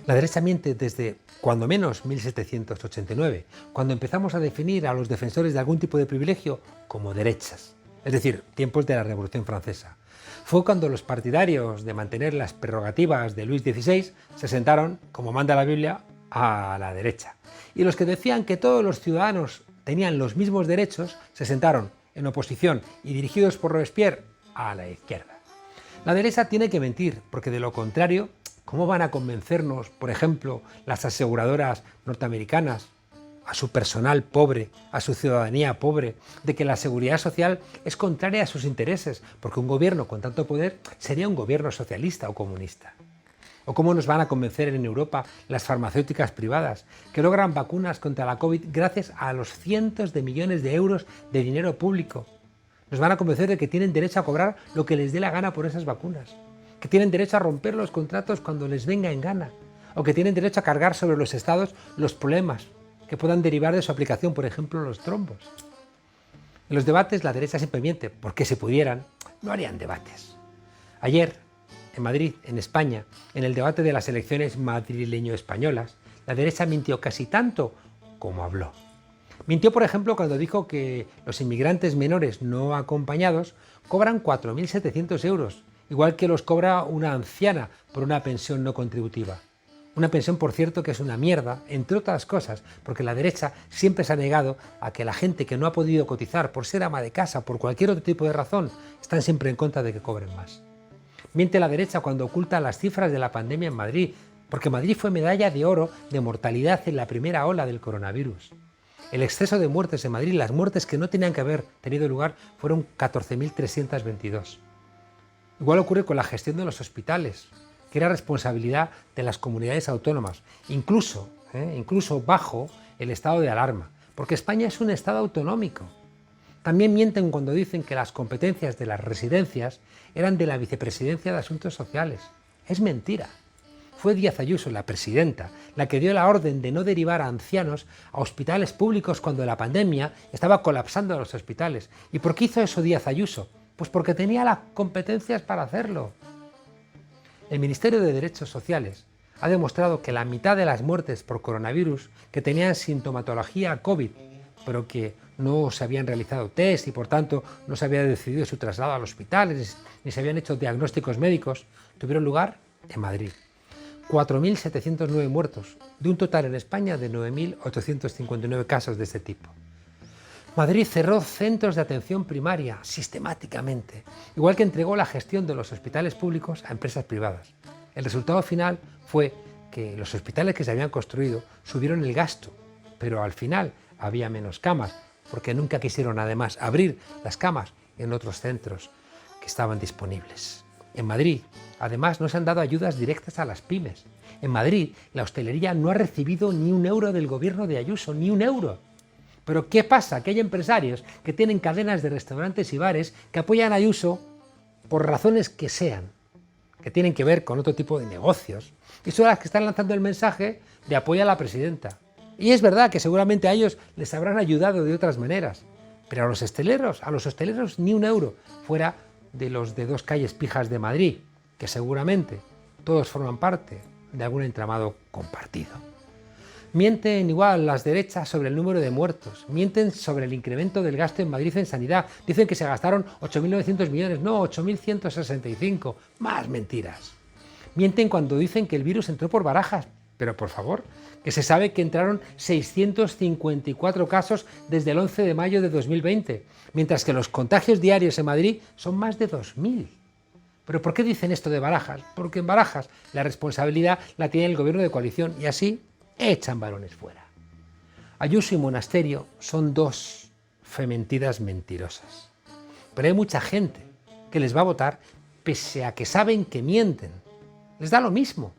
La derecha miente desde, cuando menos, 1789, cuando empezamos a definir a los defensores de algún tipo de privilegio como derechas, es decir, tiempos de la Revolución Francesa. Fue cuando los partidarios de mantener las prerrogativas de Luis XVI se sentaron, como manda la Biblia, a la derecha. Y los que decían que todos los ciudadanos tenían los mismos derechos se sentaron en oposición y dirigidos por Robespierre a la izquierda. La derecha tiene que mentir, porque de lo contrario, ¿cómo van a convencernos, por ejemplo, las aseguradoras norteamericanas, a su personal pobre, a su ciudadanía pobre, de que la seguridad social es contraria a sus intereses, porque un gobierno con tanto poder sería un gobierno socialista o comunista? ¿O cómo nos van a convencer en Europa las farmacéuticas privadas, que logran vacunas contra la COVID gracias a los cientos de millones de euros de dinero público? Nos van a convencer de que tienen derecho a cobrar lo que les dé la gana por esas vacunas, que tienen derecho a romper los contratos cuando les venga en gana, o que tienen derecho a cargar sobre los estados los problemas que puedan derivar de su aplicación, por ejemplo, los trombos. En los debates la derecha siempre miente, porque si pudieran, no harían debates. Ayer, en Madrid, en España, en el debate de las elecciones madrileño-españolas, la derecha mintió casi tanto como habló. Mintió, por ejemplo, cuando dijo que los inmigrantes menores no acompañados cobran 4.700 euros, igual que los cobra una anciana por una pensión no contributiva. Una pensión, por cierto, que es una mierda, entre otras cosas, porque la derecha siempre se ha negado a que la gente que no ha podido cotizar por ser ama de casa, por cualquier otro tipo de razón, están siempre en contra de que cobren más. Miente la derecha cuando oculta las cifras de la pandemia en Madrid, porque Madrid fue medalla de oro de mortalidad en la primera ola del coronavirus. El exceso de muertes en Madrid, las muertes que no tenían que haber tenido lugar, fueron 14.322. Igual ocurre con la gestión de los hospitales, que era responsabilidad de las comunidades autónomas, incluso bajo el estado de alarma, porque España es un estado autonómico. También mienten cuando dicen que las competencias de las residencias eran de la Vicepresidencia de Asuntos Sociales. Es mentira. Fue Díaz Ayuso, la presidenta, la que dio la orden de no derivar a ancianos a hospitales públicos cuando la pandemia estaba colapsando los hospitales. ¿Y por qué hizo eso Díaz Ayuso? Pues porque tenía las competencias para hacerlo. El Ministerio de Derechos Sociales ha demostrado que la mitad de las muertes por coronavirus que tenían sintomatología COVID, pero que no se habían realizado test y por tanto no se había decidido su traslado al hospital ni se habían hecho diagnósticos médicos, tuvieron lugar en Madrid. 4.709 muertos, de un total en España de 9.859 casos de este tipo. Madrid cerró centros de atención primaria sistemáticamente, igual que entregó la gestión de los hospitales públicos a empresas privadas. El resultado final fue que los hospitales que se habían construido subieron el gasto, pero al final había menos camas, porque nunca quisieron además abrir las camas en otros centros que estaban disponibles. En Madrid, además, no se han dado ayudas directas a las pymes. En Madrid, la hostelería no ha recibido ni un euro del gobierno de Ayuso, ni un euro. Pero ¿qué pasa? Que hay empresarios que tienen cadenas de restaurantes y bares que apoyan a Ayuso por razones que sean, que tienen que ver con otro tipo de negocios, y son las que están lanzando el mensaje de apoyo a la presidenta. Y es verdad que seguramente a ellos les habrán ayudado de otras maneras, pero a los hosteleros ni un euro, fuera de los de dos calles pijas de Madrid, que seguramente todos forman parte de algún entramado compartido. Mienten igual las derechas sobre el número de muertos, mienten sobre el incremento del gasto en Madrid en sanidad, dicen que se gastaron 8.900 millones, no, 8.165, más mentiras. Mienten cuando dicen que el virus entró por Barajas, pero por favor, que se sabe que entraron 654 casos desde el 11 de mayo de 2020, mientras que los contagios diarios en Madrid son más de 2.000. ¿Pero por qué dicen esto de Barajas? Porque en Barajas la responsabilidad la tiene el gobierno de coalición y así echan balones fuera. Ayuso y Monasterio son dos fementidas mentirosas. Pero hay mucha gente que les va a votar pese a que saben que mienten. Les da lo mismo,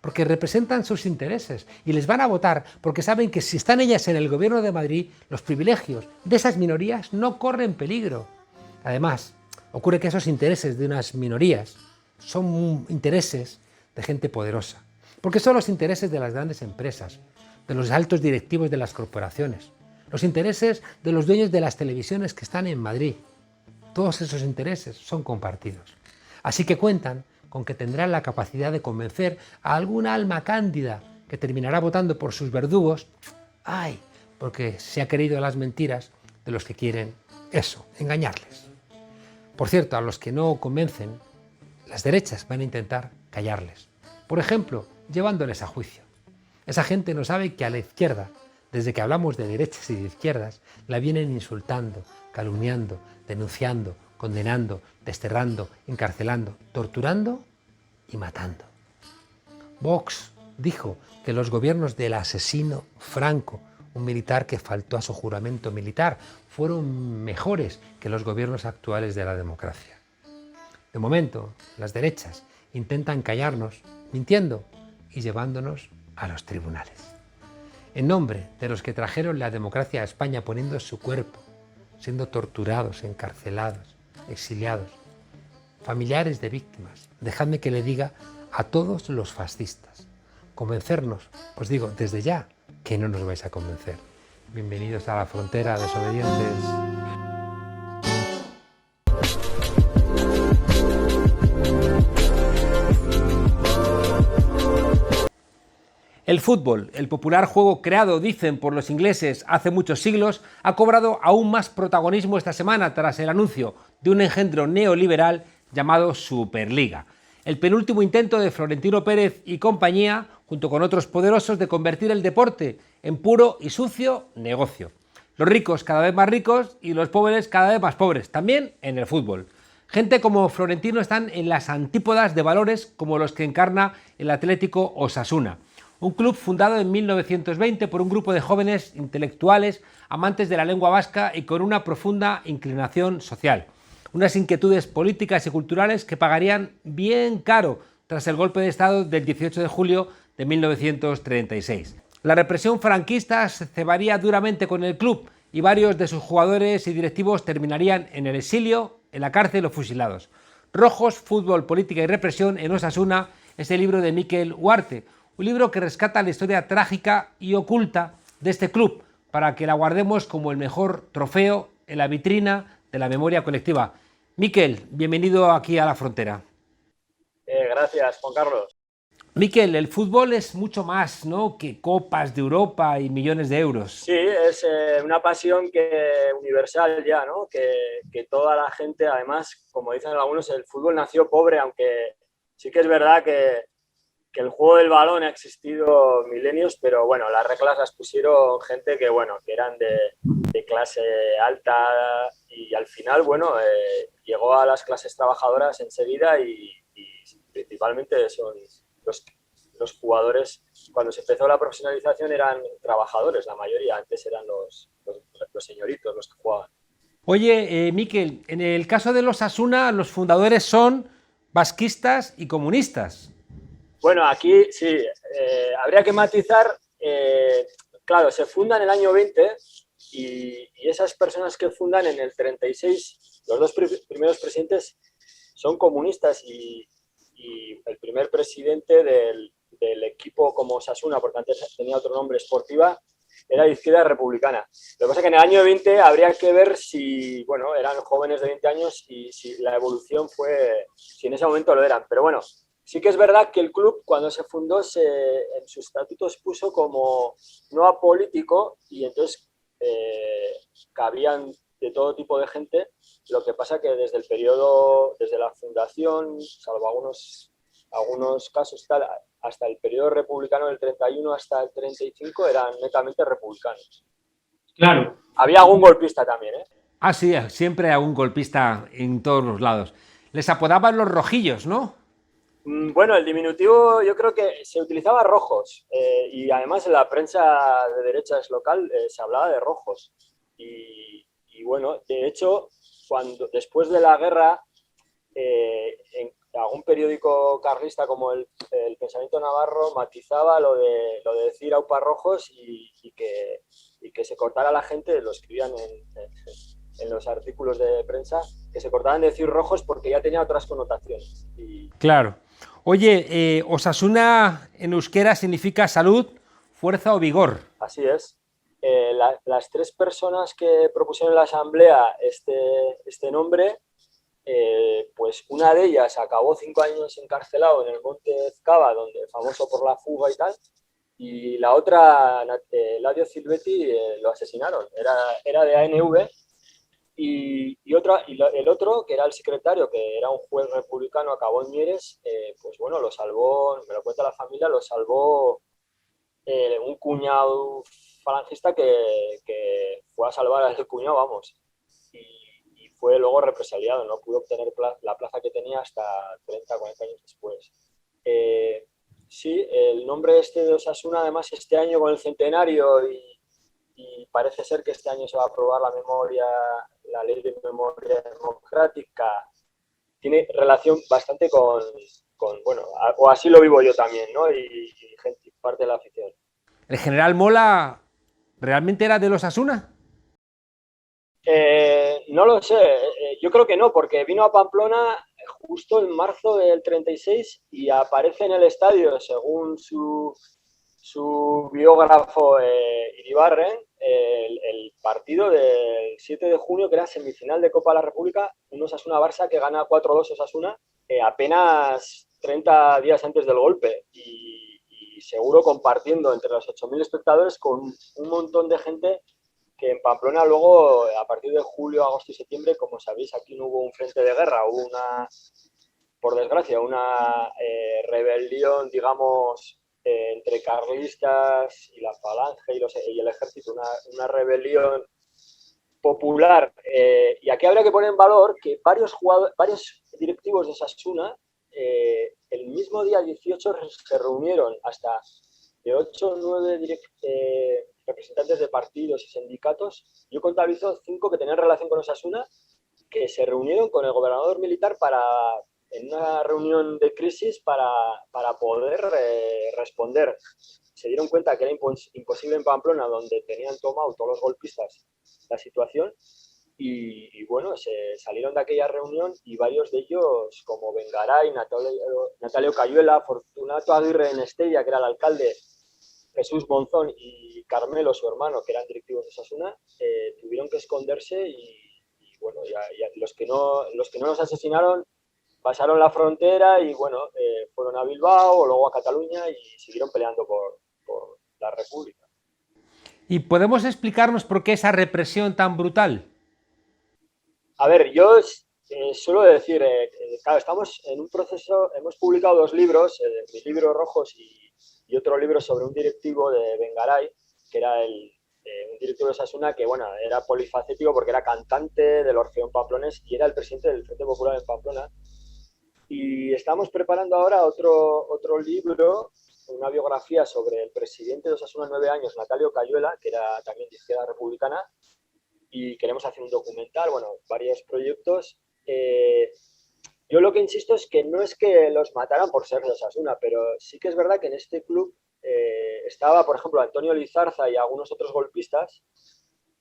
porque representan sus intereses y les van a votar porque saben que si están ellas en el gobierno de Madrid, los privilegios de esas minorías no corren peligro. Además, ocurre que esos intereses de unas minorías son intereses de gente poderosa, porque son los intereses de las grandes empresas, de los altos directivos de las corporaciones, los intereses de los dueños de las televisiones que están en Madrid. Todos esos intereses son compartidos. Así que cuentan con que tendrán la capacidad de convencer a alguna alma cándida que terminará votando por sus verdugos, ¡ay!, porque se ha creído las mentiras de los que quieren eso, engañarles. Por cierto, a los que no convencen, las derechas van a intentar callarles. Por ejemplo, llevándoles a juicio. Esa gente no sabe que a la izquierda, desde que hablamos de derechas y de izquierdas, la vienen insultando, calumniando, denunciando, condenando, desterrando, encarcelando, torturando y matando. Vox dijo que los gobiernos del asesino Franco, un militar que faltó a su juramento militar, fueron mejores que los gobiernos actuales de la democracia. De momento, las derechas intentan callarnos, mintiendo y llevándonos a los tribunales. En nombre de los que trajeron la democracia a España poniendo su cuerpo, siendo torturados, encarcelados, exiliados, familiares de víctimas, dejadme que le diga a todos los fascistas, convencernos, os digo desde ya que no nos vais a convencer. Bienvenidos a la frontera, desobedientes. El fútbol, el popular juego creado, dicen, por los ingleses hace muchos siglos, ha cobrado aún más protagonismo esta semana tras el anuncio de un engendro neoliberal llamado Superliga. El penúltimo intento de Florentino Pérez y compañía, junto con otros poderosos, de convertir el deporte en puro y sucio negocio. Los ricos cada vez más ricos y los pobres cada vez más pobres, también en el fútbol. Gente como Florentino están en las antípodas de valores como los que encarna el Atlético Osasuna. Un club fundado en 1920 por un grupo de jóvenes intelectuales, amantes de la lengua vasca y con una profunda inclinación social. Unas inquietudes políticas y culturales que pagarían bien caro tras el golpe de Estado del 18 de julio de 1936. La represión franquista se cebaría duramente con el club y varios de sus jugadores y directivos terminarían en el exilio, en la cárcel o fusilados. Rojos, fútbol, política y represión en Osasuna es el libro de Mikel Huarte, un libro que rescata la historia trágica y oculta de este club para que la guardemos como el mejor trofeo en la vitrina de la memoria colectiva. Mikel, bienvenido aquí a La Frontera. Gracias, Juan Carlos. Mikel, el fútbol es mucho más, ¿no?, que copas de Europa y millones de euros. Sí, es una pasión universal ya, ¿no? Que toda la gente, además, como dicen algunos, el fútbol nació pobre, aunque sí que es verdad que el juego del balón ha existido milenios, pero bueno, las reglas las pusieron gente que eran de clase alta y al final, llegó a las clases trabajadoras enseguida y principalmente son los jugadores. Cuando se empezó la profesionalización eran trabajadores, la mayoría, antes eran los señoritos los que jugaban. Oye, Mikel, en el caso de los Osasuna, los fundadores son vasquistas y comunistas. Bueno, aquí sí, habría que matizar, claro, se funda en el año 20 y esas personas que fundan en el 36, los dos primeros presidentes son comunistas y el primer presidente del equipo como Osasuna, porque antes tenía otro nombre, Sportiva, era de izquierda republicana. Lo que pasa es que en el año 20 habría que ver si, eran jóvenes de 20 años y si la evolución fue, si en ese momento lo eran, pero bueno. Sí que es verdad que el club, cuando se fundó, en sus estatutos puso como no apolítico y entonces cabían de todo tipo de gente. Lo que pasa que desde el periodo, desde la fundación, salvo algunos casos, hasta el periodo republicano del 31 hasta el 35 eran netamente republicanos. Claro. Había algún golpista también, ¿eh? Ah, sí, siempre hay algún golpista en todos los lados. Les apodaban los rojillos, ¿no? Bueno, el diminutivo yo creo que se utilizaba rojos y además en la prensa de derechas local se hablaba de rojos y bueno, de hecho, después de la guerra, en algún periódico carlista como el Pensamiento Navarro matizaba lo de decir aupa rojos y que se cortara la gente, lo escribían en los artículos de prensa, que se cortaban de decir rojos porque ya tenía otras connotaciones. Claro. Oye, Osasuna en euskera significa salud, fuerza o vigor. Así es. Las tres personas que propusieron en la asamblea este nombre pues una de ellas acabó 5 años encarcelado en el Monte Ezcaba, donde famoso por la fuga y tal, y la otra, Ladio Silvetti, lo asesinaron. Era de ANV el otro, que era el secretario, que era un juez republicano, acabó en Mieres, pues bueno, lo salvó, me lo cuenta la familia, lo salvó un cuñado falangista que fue a salvar a ese cuñado, vamos, y fue luego represaliado, no pudo obtener la plaza que tenía hasta 30, 40 años después. Eh, sí, el nombre este de Osasuna, además, este año con el centenario y parece ser que este año se va a aprobar la ley de memoria democrática, tiene relación bastante bueno, o así lo vivo yo también, ¿no? Y gente, parte de la afición. ¿El general Mola realmente era de los Asuna? No lo sé, yo creo que no, porque vino a Pamplona justo en marzo del 36 y aparece en el estadio, según su biógrafo Iribarren, el partido del 7 de junio, que era semifinal de Copa de la República, un Osasuna-Barça que gana 4-2 Osasuna apenas 30 días antes del golpe y seguro compartiendo entre los 8.000 espectadores con un montón de gente que en Pamplona luego, a partir de julio, agosto y septiembre, como sabéis, aquí no hubo un frente de guerra, hubo por desgracia, una rebelión, digamos, entre carlistas y la falange y el ejército, una rebelión popular. Y aquí habría que poner en valor que varios directivos de Osasuna, el mismo día 18 se reunieron hasta de 8 o 9 representantes de partidos y sindicatos. Yo contabilizo 5 que tenían relación con Osasuna, que se reunieron con el gobernador militar en una reunión de crisis para poder responder. Se dieron cuenta que era imposible en Pamplona, donde tenían tomado todos los golpistas la situación, bueno, se salieron de aquella reunión y varios de ellos, como Bengaray, Natalio Cayuela, Fortunato Aguirre en Estella, que era el alcalde, Jesús Monzón y Carmelo, su hermano, que eran directivos de Osasuna, tuvieron que esconderse bueno, los que no nos asesinaron pasaron la frontera y bueno, fueron a Bilbao o luego a Cataluña y siguieron peleando por la República. ¿Y podemos explicarnos por qué esa represión tan brutal? A ver, yo suelo decir, claro, estamos en un proceso, hemos publicado 2 libros, mi libro Rojos y otro libro sobre un directivo de Bengaray, que era un directivo de Osasuna que, bueno, era polifacético porque era cantante del Orfeón Pamplonés y era el presidente del Frente Popular en Pamplona. Y estamos preparando ahora otro libro, una biografía sobre el presidente de Osasuna 9 años, Natalio Cayuela, que era también de izquierda republicana, y queremos hacer un documental, bueno, varios proyectos. Yo lo que insisto es que no es que los mataran por ser de Osasuna, pero sí que es verdad que en este club estaba, por ejemplo, Antonio Lizarza y algunos otros golpistas,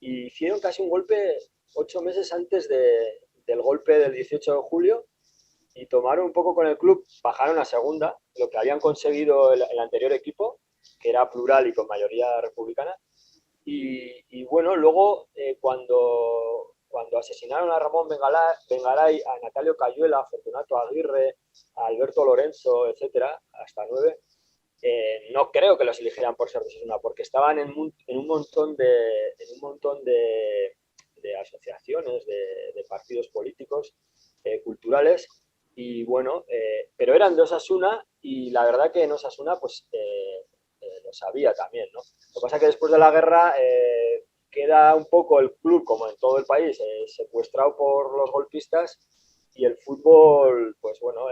y hicieron casi un golpe 8 meses antes del golpe del 18 de julio, y tomaron un poco con el club, bajaron a segunda, lo que habían conseguido el anterior equipo, que era plural y con mayoría republicana. Bueno, luego cuando asesinaron a Ramón Bengaray, a Natalio Cayuela, a Fortunato Aguirre, a Alberto Lorenzo, etcétera, hasta 9, no creo que los eligieran por ser de Osasuna, porque estaban en un montón de asociaciones, de partidos políticos, culturales, y bueno, pero eran de Osasuna y la verdad que en Osasuna pues lo sabía también, ¿no? Lo que pasa es que después de la guerra queda un poco el club, como en todo el país, secuestrado por los golpistas y el fútbol, pues bueno,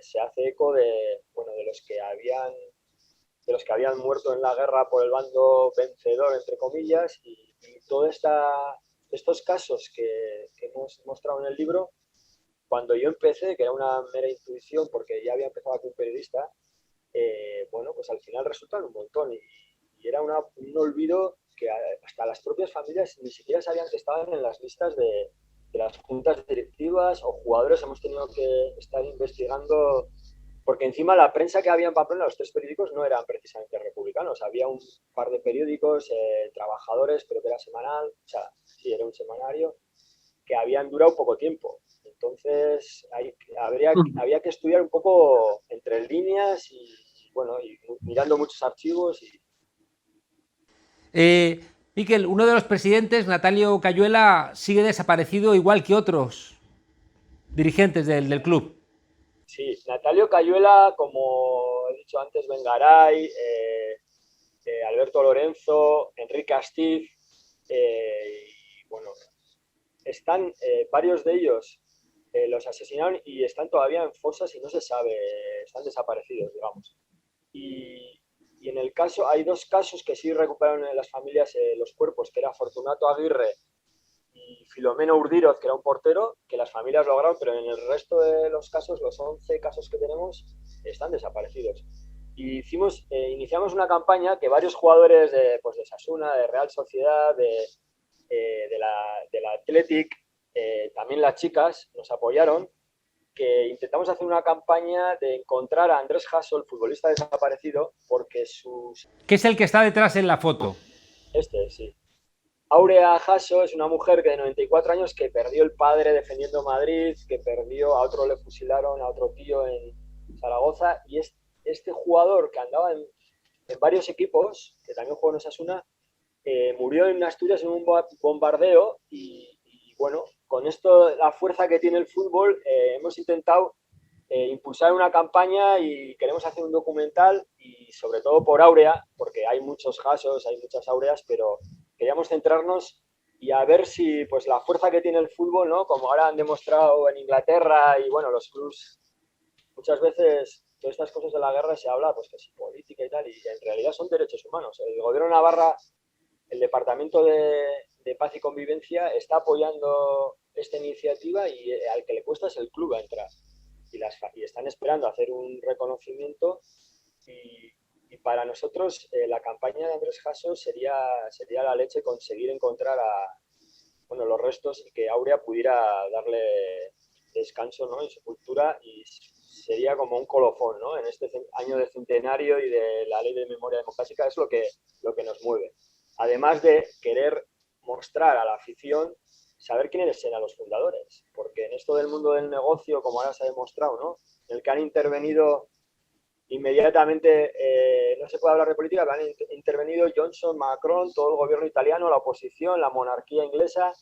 se hace eco bueno, de los que habían muerto en la guerra por el bando vencedor, entre comillas, y todos estos casos que hemos mostrado en el libro, cuando yo empecé, que era una mera intuición porque ya había empezado como periodista, bueno, pues al final resultan un montón y era un olvido que hasta las propias familias ni siquiera sabían que estaban en las listas de las juntas directivas o jugadores. Hemos tenido que estar investigando porque encima la prensa que había en Pamplona, los 3 periódicos no eran precisamente republicanos, había un par de periódicos, trabajadores, pero que era semanal, o sea, sí, era un semanario, que habían durado poco tiempo. Entonces, había que estudiar un poco entre líneas y, bueno, y mirando muchos archivos. Miquel, uno de los presidentes, Natalio Cayuela, sigue desaparecido igual que otros dirigentes del club. Sí, Natalio Cayuela, como he dicho antes, Bengaray, Alberto Lorenzo, Enrique Astiz, y bueno, están varios de ellos los asesinaron y están todavía en fosas y no se sabe, están desaparecidos, digamos. Y en el caso, hay dos casos que sí recuperaron en las familias los cuerpos, que era Fortunato Aguirre y Filomeno Urdiroz, que era un portero, que las familias lograron, pero en el resto de los casos, los 11 casos que tenemos, están desaparecidos. Y iniciamos una campaña que varios jugadores pues de Osasuna, de Real Sociedad, del Athletic, también las chicas nos apoyaron, que intentamos hacer una campaña de encontrar a Andrés Jasso, el futbolista desaparecido, porque ¿Qué es el que está detrás en la foto? Sí. Aurea Jasso es una mujer que de 94 años que perdió el padre defendiendo Madrid, que perdió, a otro le fusilaron, a otro tío en Zaragoza, y este jugador que andaba en varios equipos, que también jugó en Osasuna, murió en Asturias en un bombardeo y bueno, con esto, la fuerza que tiene el fútbol, hemos intentado impulsar una campaña y queremos hacer un documental y sobre todo por Aurea, porque hay muchos Jassos, hay muchas Aureas, pero queríamos centrarnos y a ver si pues la fuerza que tiene el fútbol, ¿no? Como ahora han demostrado en Inglaterra y bueno, los clubs, muchas veces todas estas cosas de la guerra se habla pues que es política y tal, y en realidad son derechos humanos. El gobierno de Navarra, el Departamento de Paz y Convivencia está apoyando esta iniciativa y al que le cuesta es el club a entrar. Y están esperando hacer un reconocimiento y para nosotros la campaña de Andrés Jasso sería la leche conseguir encontrar los restos y que Aurea pudiera darle descanso, ¿no? Y sepultura, y sería como un colofón, ¿no? En este año de centenario y de la ley de memoria democrática es lo que nos mueve. Además de querer mostrar a la afición, saber quiénes eran los fundadores, porque en esto del mundo del negocio, como ahora se ha demostrado, ¿no? En el que han intervenido inmediatamente, no se puede hablar de política, pero han intervenido Johnson, Macron, todo el gobierno italiano, la oposición, la monarquía inglesa,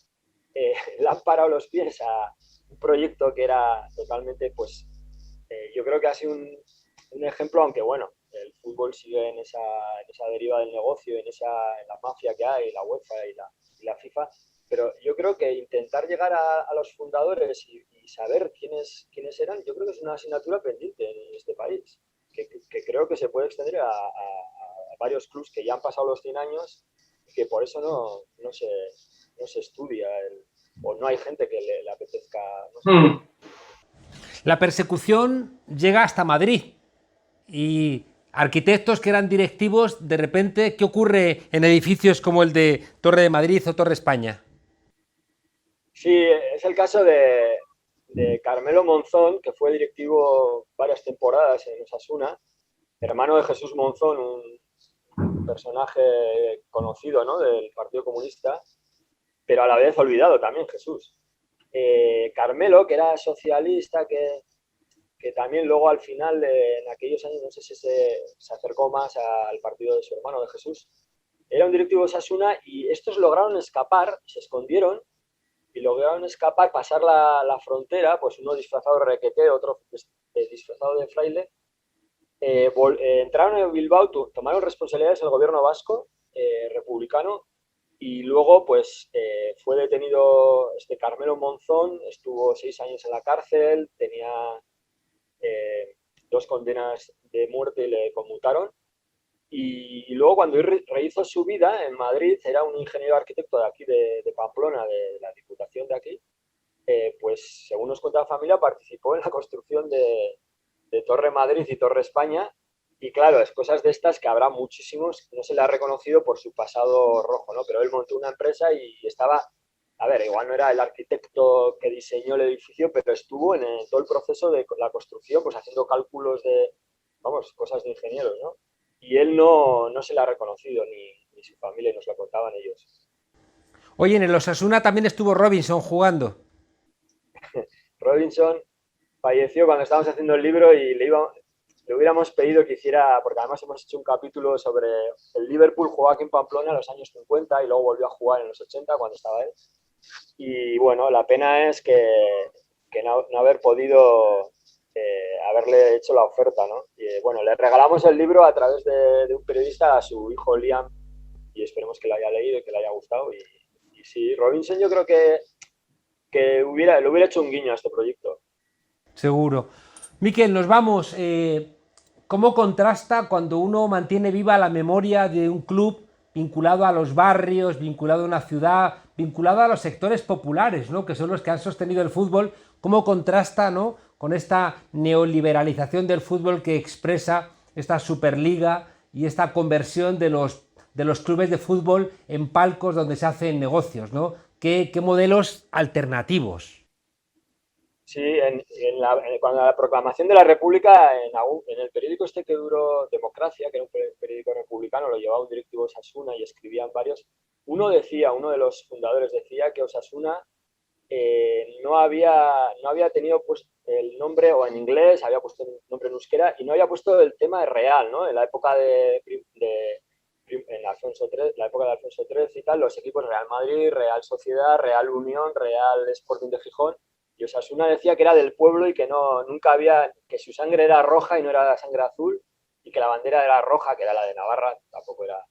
le han parado los pies a un proyecto que era totalmente, pues, yo creo que ha sido un ejemplo, aunque bueno, el fútbol sigue en esa deriva del negocio, en la mafia que hay, la UEFA y la FIFA, pero yo creo que intentar llegar a los fundadores y saber quiénes eran, yo creo que es una asignatura pendiente en este país, que creo que se puede extender a varios clubs que ya han pasado los 100 años y que por eso no se estudia o no hay gente que le apetezca. No sé. La persecución llega hasta Madrid y arquitectos que eran directivos, de repente, ¿qué ocurre en edificios como el de Torre de Madrid o Torre España? Sí, es el caso de Carmelo Monzón, que fue directivo varias temporadas en Osasuna, hermano de Jesús Monzón, un personaje conocido, ¿no? Del Partido Comunista, pero a la vez olvidado también Jesús. Carmelo, que era socialista, que también luego al final, en aquellos años, no sé si se acercó más al partido de su hermano, de Jesús, era un directivo de Osasuna y estos lograron escapar, se escondieron y lograron escapar, pasar la frontera, pues uno disfrazado de requete, otro disfrazado de fraile, entraron en Bilbao, tomaron responsabilidades el gobierno vasco, republicano, y luego pues fue detenido Carmelo Monzón, estuvo 6 años en la cárcel, tenía 2 condenas de muerte y le conmutaron. Y luego cuando rehizo su vida en Madrid, era un ingeniero arquitecto de aquí, de Pamplona, de la Diputación de aquí, pues según nos cuenta la familia, participó en la construcción de Torre Madrid y Torre España. Y claro, es cosas de estas que habrá muchísimos, no se le ha reconocido por su pasado rojo, ¿no? Pero él montó una empresa y estaba, a ver, igual no era el arquitecto que diseñó el edificio, pero estuvo en todo el proceso de la construcción, pues haciendo cálculos vamos, cosas de ingenieros, ¿no? Y él no se le ha reconocido, ni su familia, nos lo contaban ellos. Oye, en el Osasuna también estuvo Robinson jugando. Robinson falleció cuando estábamos haciendo el libro y le hubiéramos pedido que hiciera, porque además hemos hecho un capítulo sobre el Liverpool, jugó aquí en Pamplona en los años 50 y luego volvió a jugar en los 80 cuando estaba él. Y bueno, la pena es que no haber podido haberle hecho la oferta, ¿no? Y bueno, le regalamos el libro a través de un periodista a su hijo Liam y esperemos que lo haya leído y que le haya gustado. Y sí, Robinson yo creo que le hubiera hecho un guiño a este proyecto. Seguro. Miquel, nos vamos. ¿Cómo contrasta cuando uno mantiene viva la memoria de un club vinculado a los barrios, vinculado a una ciudad, vinculado a los sectores populares, ¿no? Que son los que han sostenido el fútbol? ¿Cómo contrasta, ¿no? Con esta neoliberalización del fútbol que expresa esta Superliga y esta conversión de los clubes de fútbol en palcos donde se hacen negocios, ¿no? ¿Qué modelos alternativos? Sí, cuando la proclamación de la República, en el periódico este que duró, Democracia, que era un periódico republicano, lo llevaba un directivo de Osasuna y escribían varios, uno de los fundadores decía que Osasuna no había tenido pues, el nombre, o en inglés, había puesto el nombre en euskera, y no había puesto el tema de Real, ¿no? En la época en Alfonso XIII, la época de Alfonso XIII y tal, los equipos Real Madrid, Real Sociedad, Real Unión, Real Sporting de Gijón, y Osasuna decía que era del pueblo y que nunca había, que su sangre era roja y no era la sangre azul, y que la bandera era roja, que era la de Navarra, tampoco era.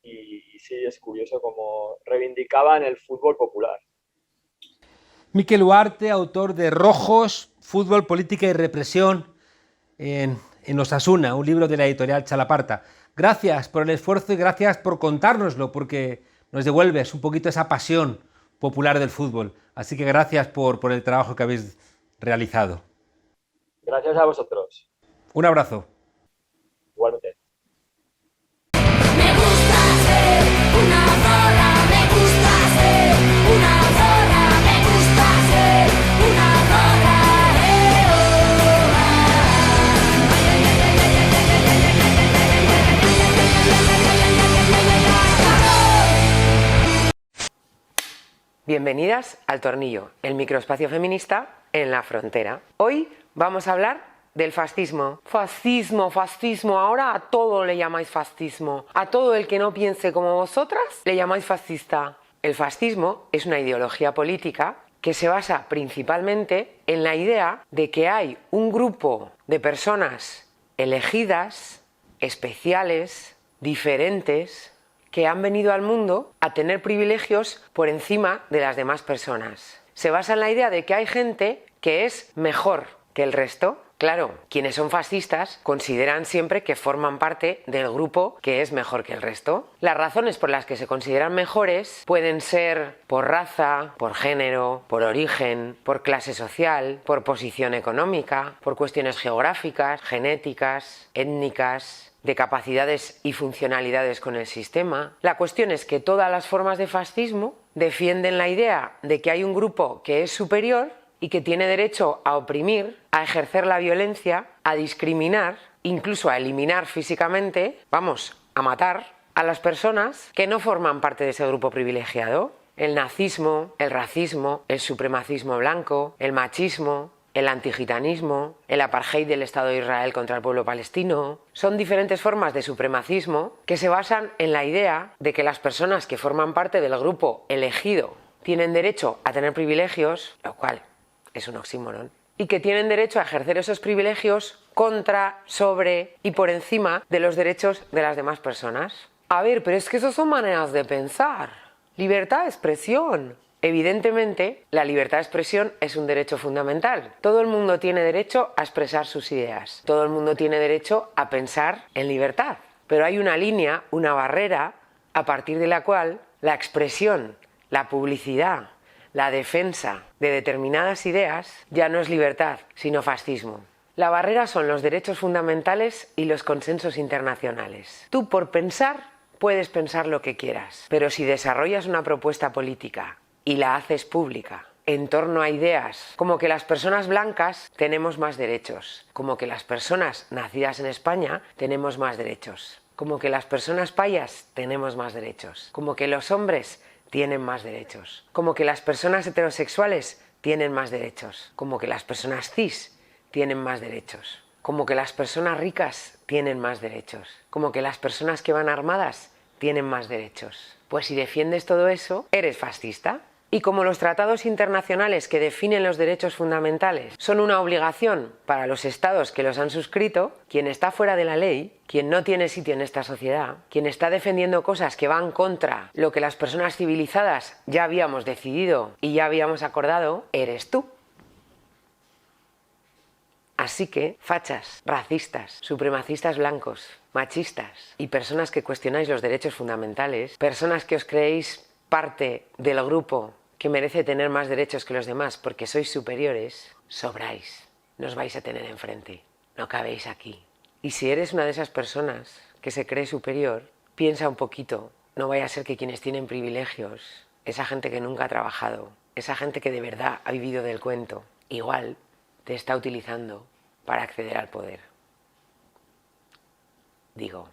Y sí, es curioso cómo reivindicaban el fútbol popular. Miquel Huarte, autor de Rojos, Fútbol, Política y Represión en Osasuna, un libro de la editorial Chalaparta. Gracias por el esfuerzo y gracias por contárnoslo, porque nos devuelves un poquito esa pasión popular del fútbol. Así que gracias por el trabajo que habéis realizado. Gracias a vosotros. Un abrazo. Igualmente. Me gusta ser una zorra, me gusta ser una zorra, me gusta ser una zorra, Bienvenidas al Tornillo, el microespacio feminista en la frontera. Hoy vamos a hablar del fascismo. Fascismo, fascismo, ahora a todo le llamáis fascismo. A todo el que no piense como vosotras le llamáis fascista. El fascismo es una ideología política que se basa principalmente en la idea de que hay un grupo de personas elegidas, especiales, diferentes, que han venido al mundo a tener privilegios por encima de las demás personas. Se basa en la idea de que hay gente que es mejor que el resto. Claro, quienes son fascistas consideran siempre que forman parte del grupo que es mejor que el resto. Las razones por las que se consideran mejores pueden ser por raza, por género, por origen, por clase social, por posición económica, por cuestiones geográficas, genéticas, étnicas, de capacidades y funcionalidades con el sistema. La cuestión es que todas las formas de fascismo defienden la idea de que hay un grupo que es superior y que tiene derecho a oprimir, a ejercer la violencia, a discriminar, incluso a eliminar físicamente, vamos, a matar a las personas que no forman parte de ese grupo privilegiado. El nazismo, el racismo, el supremacismo blanco, el machismo, el antigitanismo, el apartheid del Estado de Israel contra el pueblo palestino, son diferentes formas de supremacismo que se basan en la idea de que las personas que forman parte del grupo elegido tienen derecho a tener privilegios, lo cual es un oxímoron, y que tienen derecho a ejercer esos privilegios contra, sobre y por encima de los derechos de las demás personas. A ver, pero es que eso son maneras de pensar. Libertad de expresión. Evidentemente, la libertad de expresión es un derecho fundamental. Todo el mundo tiene derecho a expresar sus ideas. Todo el mundo tiene derecho a pensar en libertad. Pero hay una línea, una barrera, a partir de la cual la expresión, la publicidad, la defensa de determinadas ideas ya no es libertad, sino fascismo. La barrera son los derechos fundamentales y los consensos internacionales. Tú, por pensar, puedes pensar lo que quieras, pero si desarrollas una propuesta política y la haces pública en torno a ideas como que las personas blancas tenemos más derechos, como que las personas nacidas en España tenemos más derechos, como que las personas payas tenemos más derechos, como que los hombres tienen más derechos, como que las personas heterosexuales tienen más derechos, como que las personas cis tienen más derechos, como que las personas ricas tienen más derechos, como que las personas que van armadas tienen más derechos. Pues si defiendes todo eso, eres fascista. Y como los tratados internacionales que definen los derechos fundamentales son una obligación para los estados que los han suscrito, quien está fuera de la ley, quien no tiene sitio en esta sociedad, quien está defendiendo cosas que van contra lo que las personas civilizadas ya habíamos decidido y ya habíamos acordado, eres tú. Así que, fachas, racistas, supremacistas blancos, machistas y personas que cuestionáis los derechos fundamentales, personas que os creéis parte del grupo que merece tener más derechos que los demás porque sois superiores, sobráis, no os vais a tener enfrente, no cabéis aquí. Y si eres una de esas personas que se cree superior, piensa un poquito, no vaya a ser que quienes tienen privilegios, esa gente que nunca ha trabajado, esa gente que de verdad ha vivido del cuento, igual te está utilizando para acceder al poder. Digo.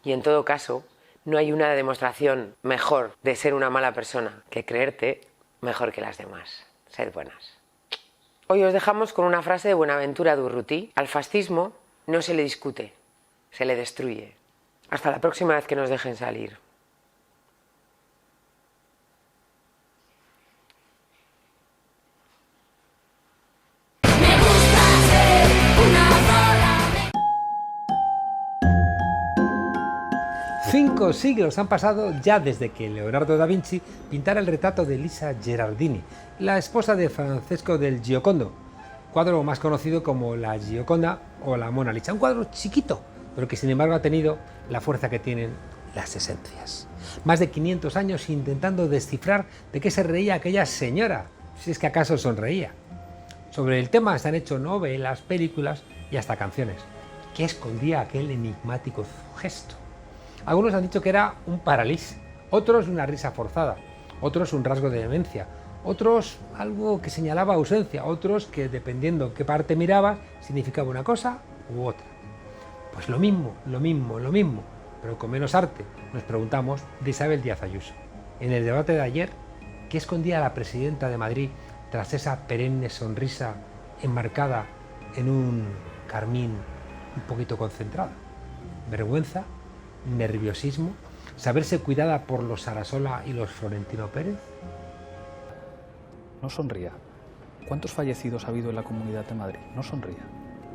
Y en todo caso, no hay una demostración mejor de ser una mala persona que creerte mejor que las demás. Sed buenas. Hoy os dejamos con una frase de Buenaventura Durruti. Al fascismo no se le discute, se le destruye. Hasta la próxima vez que nos dejen salir. Me gusta ser una bola. 5 siglos han pasado ya desde que Leonardo da Vinci pintara el retrato de Lisa Gherardini, la esposa de Francesco del Giocondo, cuadro más conocido como la Gioconda o la Mona Lisa. Un cuadro chiquito, pero que sin embargo ha tenido la fuerza que tienen las esencias. Más de 500 años intentando descifrar de qué se reía aquella señora, si es que acaso sonreía. Sobre el tema se han hecho novelas, películas y hasta canciones. ¿Qué escondía aquel enigmático gesto? Algunos han dicho que era un paralís, otros una risa forzada, otros un rasgo de demencia, otros algo que señalaba ausencia, otros que dependiendo qué parte mirabas significaba una cosa u otra. Pues lo mismo, pero con menos arte, nos preguntamos de Isabel Díaz Ayuso. En el debate de ayer, ¿qué escondía la presidenta de Madrid tras esa perenne sonrisa enmarcada en un carmín un poquito concentrado? ¿Vergüenza? ¿Nerviosismo? ¿Saberse cuidada por los Sarasola y los Florentino Pérez? No sonría. ¿Cuántos fallecidos ha habido en la Comunidad de Madrid? No sonría.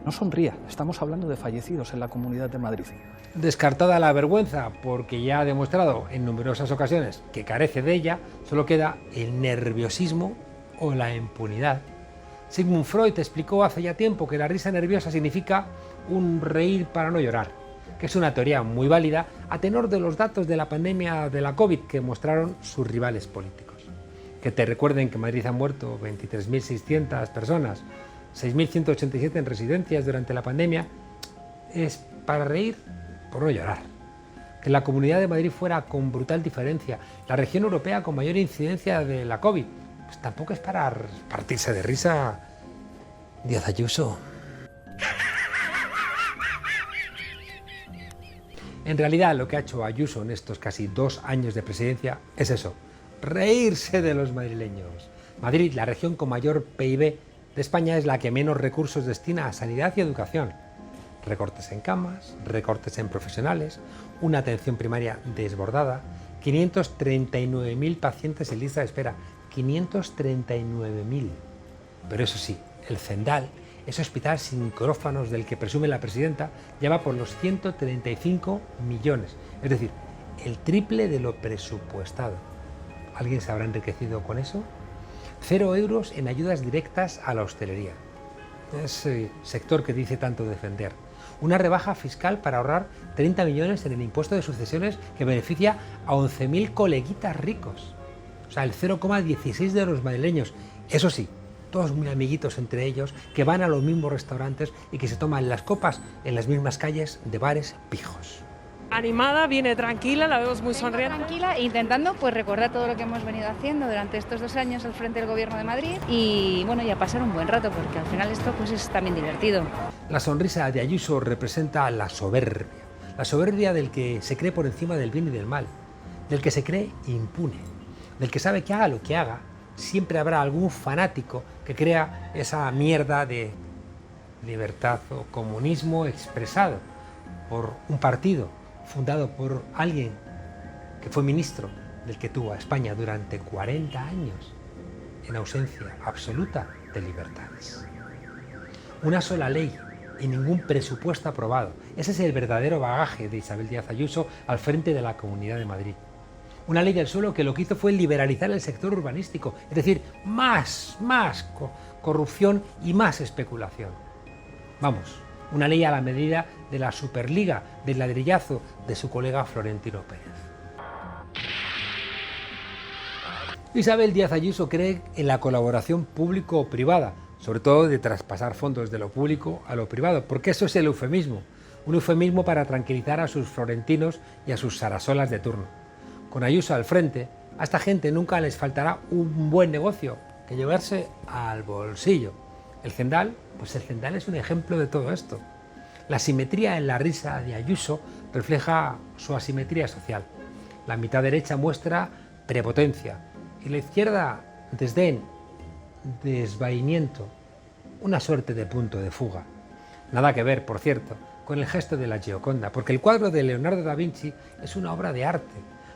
No sonría. Estamos hablando de fallecidos en la Comunidad de Madrid. Descartada la vergüenza, porque ya ha demostrado en numerosas ocasiones que carece de ella, solo queda el nerviosismo o la impunidad. Sigmund Freud explicó hace ya tiempo que la risa nerviosa significa un reír para no llorar, que es una teoría muy válida a tenor de los datos de la pandemia de la COVID que mostraron sus rivales políticos. Que te recuerden que en Madrid han muerto 23.600 personas, 6.187 en residencias durante la pandemia, es para reír por no llorar. Que la Comunidad de Madrid fuera con brutal diferencia la región europea con mayor incidencia de la COVID, pues tampoco es para partirse de risa. Díaz Ayuso. En realidad lo que ha hecho Ayuso en estos casi 2 años de presidencia es eso, reírse de los madrileños. Madrid, la región con mayor PIB de España, es la que menos recursos destina a sanidad y educación. Recortes en camas, recortes en profesionales, una atención primaria desbordada, 539.000 pacientes en lista de espera, 539.000. Pero eso sí, el Zendal, ese hospital sin quirófanos del que presume la presidenta, ya va por los 135 millones, es decir, el triple de lo presupuestado. ¿Alguien se habrá enriquecido con eso? 0 euros en ayudas directas a la hostelería, ese sector que dice tanto defender. Una rebaja fiscal para ahorrar 30 millones en el impuesto de sucesiones que beneficia a 11.000 coleguitas ricos. O sea, el 0,16 de los madrileños. Eso sí, todos muy amiguitos entre ellos, que van a los mismos restaurantes y que se toman las copas en las mismas calles de bares pijos. Animada, viene tranquila, la vemos muy sonriente. Tranquila, intentando pues recordar todo lo que hemos venido haciendo durante estos 2 años al frente del Gobierno de Madrid y bueno, ya pasar un buen rato porque al final esto pues es también divertido. La sonrisa de Ayuso representa la soberbia del que se cree por encima del bien y del mal, del que se cree impune, del que sabe que haga lo que haga, siempre habrá algún fanático que crea esa mierda de libertad o comunismo expresado por un partido fundado por alguien que fue ministro del que tuvo a España durante 40 años en ausencia absoluta de libertades. Una sola ley y ningún presupuesto aprobado. Ese es el verdadero bagaje de Isabel Díaz Ayuso al frente de la Comunidad de Madrid. Una ley del suelo que lo que hizo fue liberalizar el sector urbanístico, es decir, más corrupción y más especulación. Vamos, una ley a la medida de la Superliga del ladrillazo de su colega Florentino Pérez. Isabel Díaz Ayuso cree en la colaboración público-privada, sobre todo de traspasar fondos de lo público a lo privado, porque eso es el eufemismo, un eufemismo para tranquilizar a sus florentinos y a sus sarasolas de turno. Con Ayuso al frente, a esta gente nunca les faltará un buen negocio que llevarse al bolsillo. El Cendal, pues el Cendal es un ejemplo de todo esto. La simetría en la risa de Ayuso refleja su asimetría social. La mitad derecha muestra prepotencia y la izquierda desdén, desvaimiento, una suerte de punto de fuga. Nada que ver, por cierto, con el gesto de la Gioconda, porque el cuadro de Leonardo da Vinci es una obra de arte.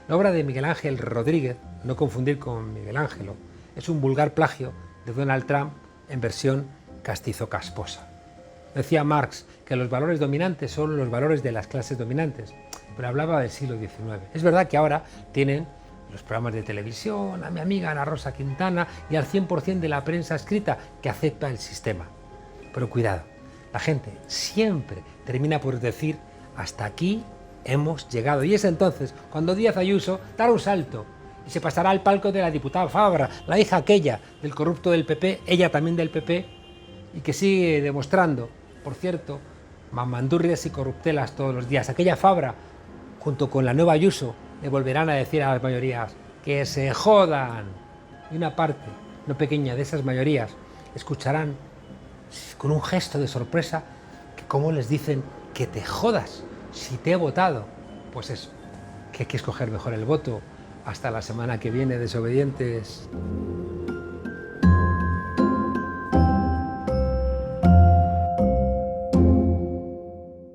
La obra de Miguel Ángel Rodríguez, no confundir con Miguel Ángelo, es un vulgar plagio de Donald Trump en versión castizo-casposa. Decía Marx que los valores dominantes son los valores de las clases dominantes, pero hablaba del siglo XIX. Es verdad que ahora tienen los programas de televisión, a mi amiga Ana Rosa Quintana y al 100% de la prensa escrita que acepta el sistema. Pero cuidado, la gente siempre termina por decir hasta aquí hemos llegado. Y es entonces cuando Díaz Ayuso dará un salto y se pasará al palco de la diputada Fabra, la hija aquella del corrupto del PP, ella también del PP, y que sigue demostrando, por cierto, mamandurrias y corruptelas todos los días. Aquella Fabra, junto con la nueva Ayuso, le volverán a decir a las mayorías que se jodan. Y una parte, no pequeña, de esas mayorías escucharán con un gesto de sorpresa que cómo les dicen que te jodas si te he votado. Pues eso, que hay que escoger mejor el voto. Hasta la semana que viene, desobedientes.